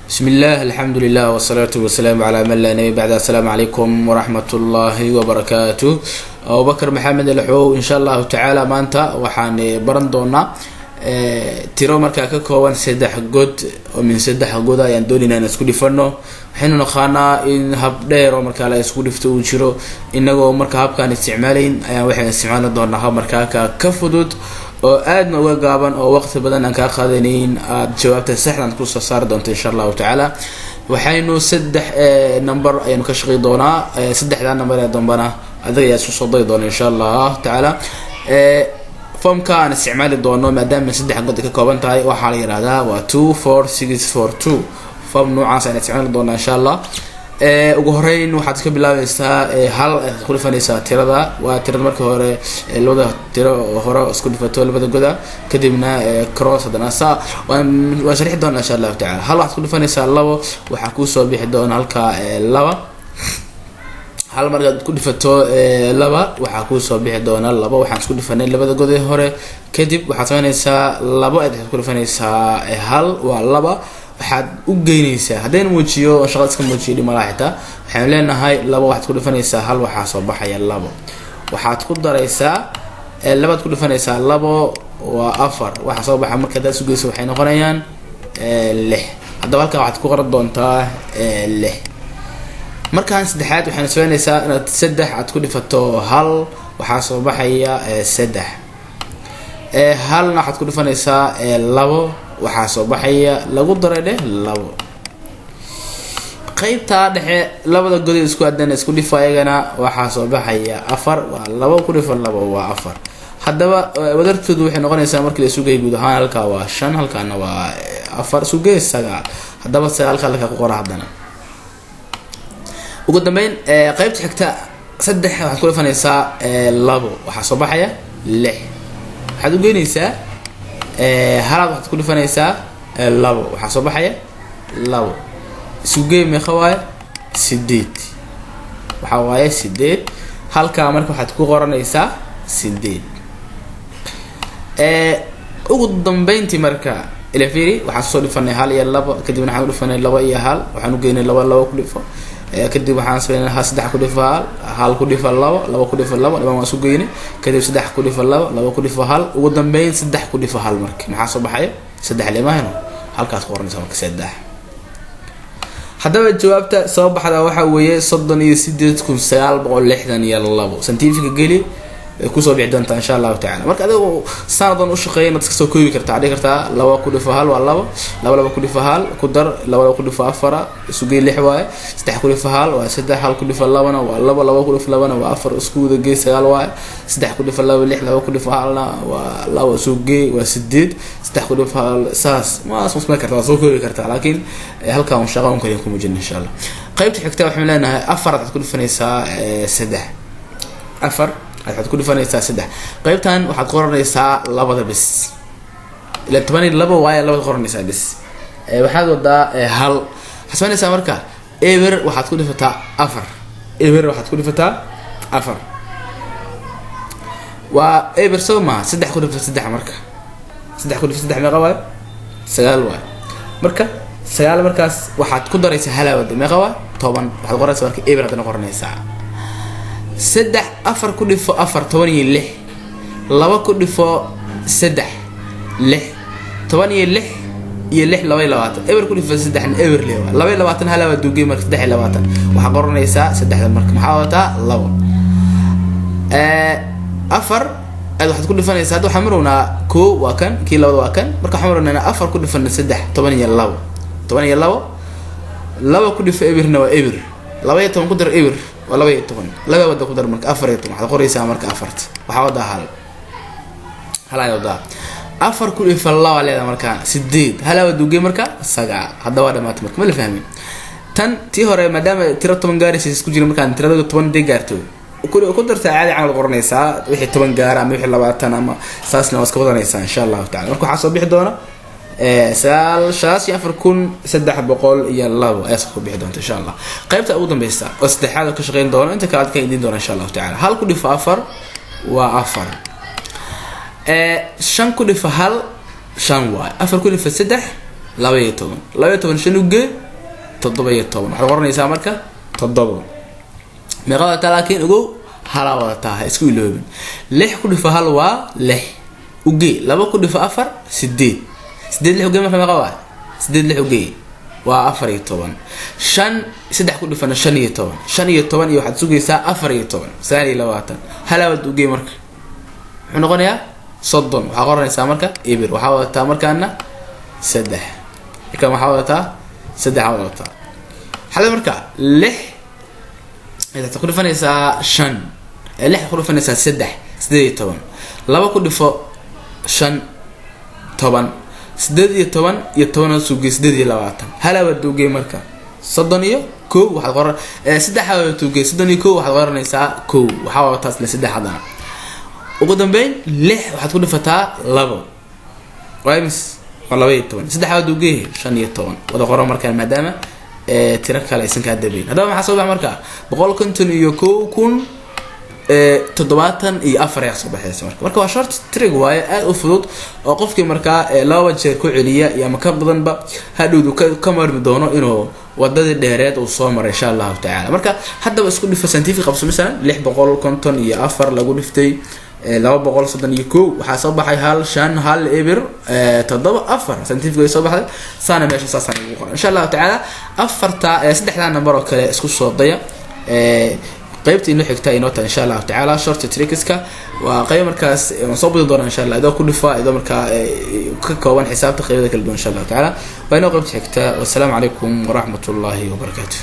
بسم الله الحمد لله والصلاة والسلام على من لا نبي بعد. السلام عليكم ورحمة الله وبركاته. أبو بكر محمد الحو إن شاء الله تعالى maanta waxaan baran doonaa tiro markaa ka kooban 3 god oo min 3 god ayaan doonayna in isku dhifano. waxaynu naqaanaa in hab dheer oo markaa la isku dhifto uu jiro inagoo markaa habkaan isticmaalayn ayaan waxaan isticmaali doonaa hab markaa ka fudud oo aad uga gaaban oo waqti badan aan ka qaadanin aad jawaabta saxdan ku soo saar doonto insha Allah ta'ala. waxaynu 3 number ayaan ka shaqeyn doonaa 3 number ee dambana adiga ayaa soo soo doona insha Allah ta'ala. formka aan isticmaali doono maadaama 3 god ka kooban tahay waxa la yiraahdaa waa 24642 form noocaas aan isticmaali doonaa insha Allah. ugu horeyn waxaad ka bilaabaysaa hal ku dhifanaysaa tirada waa tirada markii hore labada tiro hore isku dhifato labada goda kadibna cross hadana waa sharixi doonaa insha Allah ta'ala. hal waxaad ku dhifanaysaa labo waxa ku soo bixi doona halka laba hal markaad ku dhifato laba waxa ku soo bixi doona laba waxaan isku dhifanay labada god ee hore kadib waxaad sameynaysaa labo aad ku dhifanaysaa hal waa laba waxaad u geynaysaa hadeen muujiyo shaqo iska muujiyo dhimalaxta waxaan leenahay laba waxaad ku dhifanaysaa hal waxa soo baxaya labo waxaad ku daraysaa labaad ku dhifanaysaa labo waa afar waxa soo baxa marka aad sugayso waxay noqonayaan 6 hadaba halka waxaad ku qoran doontaa 6 markaan saddexaad waxaan sameynaysaa inaad 3 aad ku dhifato hal waxa soo baxaya 3 halna waxaad ku dhifanaysaa labo waxa soo baxaya lagu daray labo qaybta dhexe labada god isku aadana isku dhifaayagana waxa soo baxaya 4 waa labo ku dhifan labo waa 4 hadaba wadartoodu waxay noqonaysaa markii la sugay guud ahaan halka waa 5 halkaana waa 4 sugay 9 hadaba 9 halka ku qora hadana ugu dambeyn qaybta xigta 3 waxaad ku dhifanaysaa labo waxa soo baxaya 6 waxaad u geynaysaa halaad waxaad ku dhifanaysaa labo waxa soo baxaya labo sugay meeqa waay 8 waxa waay 8 halka marka waxaad ku qoranaysaa 8 ugu dambeyntii marka ila fiiri waxa soo dhifanay hal iyo labo kadibna waxaan u dhifanay labo iyo hal waxaan u geynay labo ku dhifo kadib waxaan sameynaa 3 ku dhifo hal ku dhifo labo ku dhifo labo laba waan soo geynay kadib 3 ku dhifo labo ku dhifo hal ugu dambeyn 3 ku dhifo hal marka maxaa soo baxay 3 leemahayno halkaas qoranaysaa marka 3 hadaba jawaabta soo baxda waxa weeye 38962 scientific gali ku soo bixi doonta insha Allah ta'ala. marka adigu sanadan u shaqeeyay inaad soo koobi kartaa dhigi kartaa laba ku dhifo hal waa laba ku dhifo hal ku dar laba ku dhifo afar sugay 6 waaye 3 ku dhifo hal waa 3 hal ku dhifo labana waa laba ku dhifo labana waa 4 isku wada geey 9 waaye 3 ku dhifo 6 laba ku dhifo halna waa laba sugay waa 8 3 ku dhifo hal saas ma soo kartaa soo koobi kartaa laakiin halkaan shaqo aan kaliya ku mujin insha Allah. qaybta xigta waxaan leenahay 4 aad ku dhifanaysaa 3 waxaad ku dhifanaysaa 3 qaybtan waxaad qoranaysaa labada bis ila 12 waaya labada qoranaysaa bis waxaad wadaa hal xasbanaysaa marka ever waxaad ku dhifataa 4 ever waxaad ku dhifataa 4 waa ever soma 3 ku dhifo 3 marka 3 ku dhifo 3 meeqa waay 9 waay marka 9 markaas waxaad ku daraysaa halaawada meeqa waay 10 waxaad qoranaysaa marka ever hadana qoranaysaa 3 4 ku dhifo 4 16 2 ku dhifo 3 6 16 iyo 6 22 ever ku dhifo 3 ever leewa 22 halawa duugay marka 23 waxa qoranaysaa 3 marka maxaa wata 2 4 aad waxaad ku dhifanaysaa hadda waxa marowna 1 waa kan kii labada waa kan marka waxa marowna 4 ku dhifan 3 12 2 ku dhifo everna waa ever 12 ku dar ever wala 12 laga wada ku dar marka 14 waxa qoraysaa marka 4 waxa wada hal ayo wada 4 ku dhifo laba leeda marka 8 halawa duugay marka 9 hadda waa dhamaatay marka ma la fahmin tan tii hore maadaama tiro 10 gaaraysa isku jira marka tirada 10 de gaarto ku dartaa caadi camal qoranaysaa wixii 10 gaar ama wixii 20 ama saasna waa iska wadanaysaa insha Allah ta'ala. marka waxa soo bixi doona سال شاس يفركون سدح بقول يلا واسف بيحدون إن شاء الله. قيبت أبو دمبيستا واستحالة كشغين دون أنت كعاد كيدين دون إن شاء الله تعالى. هل كل فافر وافر شن كل فهل شن واي أفر كل فسدح لا يتون شنو جه 7 waxaad qoranaysaa marka 7 meeqada taa laakiin ugu hala wada tahay isku iloobin 6 ku dhifo hal waa 6 uge 2 ku dhifo 4 8 8 uge marka meeqa waa 8 uge waa 14 5 3 ku dhifana 15 15 iyo waxaad sugaysaa 14 20 hala wada uge marka wuxuu noqonayaa 30 waxa qoranaysaa marka ibir waxa wadataa markaana 3 marka waxa wadataa 3 wadataa hal marka 6 إذا تقول فنيسا شن اللي يقول فنيسا سدح سدية طبعا لما كل فوق شن طبعا سدية طبعا يطبعا سوقي سدية لواتن هلا بدو جي مركا صدنيه كو واحد غير سدح حاول توجي صدني كو واحد غير نيسا كو وحاول تصل سدح حضنا وقدام بين لح واحد كل فتاة لبو قايمس والله بيت طبعا سدح حاول توجي شن يطبعا وده غير مركا المدامة ترى كلا يسن كادبين هذا ما حسب مركا بقول كنت يكو كون تضباطا يأفر يحسب بحيث مركا وشرط تريق واي أفضل وقفك مركا لا وجه كل عليا يا مكبضن بق هادو كمر بدونه إنه ودد الدهرات والصومر إن شاء الله تعالى مركا حتى بس كل فسنتيفي قبس مثلا لح بقول كنت يأفر لقول فتي لو بقول صدق يكو وحسب بحي هال شان هال إبر تضبط أفر سنتيفي يصبح صانع ماشي صار إن شاء الله تعالى أفر تاع سدح لنا مرة كلا اسكو صوتية قيبت إنه حكتا ينوتا إن شاء الله تعالى شرط تريكسكا وقيم مركز مصوب الدور إن شاء الله إذا كل فائدة مركز كوان حساب تخيل ذاك الدور إن شاء الله تعالى وإنه قيبت حكتا والسلام عليكم ورحمة الله وبركاته.